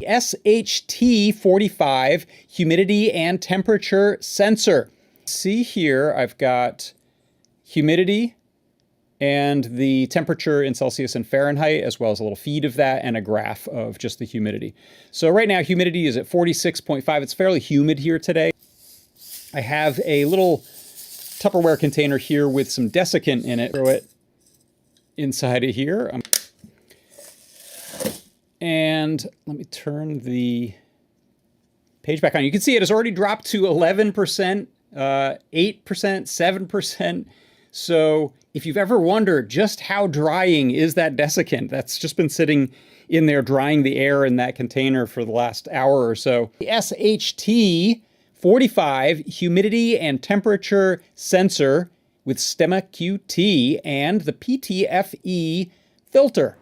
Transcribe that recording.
SHT-45 humidity and temperature sensor. See here, I've got humidity and the temperature in Celsius and Fahrenheit, as well as a little feed of that and a graph of just the humidity. So right now, humidity is at 46.5. It's fairly humid here today. I have a little Tupperware container here with some desiccant in it. Throw it inside of here. And let me turn the page back on. You can see it has already dropped to 11%, 8%, 7%. So if you've ever wondered just how drying is that desiccant, that's just been sitting in there drying the air in that container for the last hour or so. The SHT-45 humidity and temperature sensor with Stemma QT and the PTFE filter.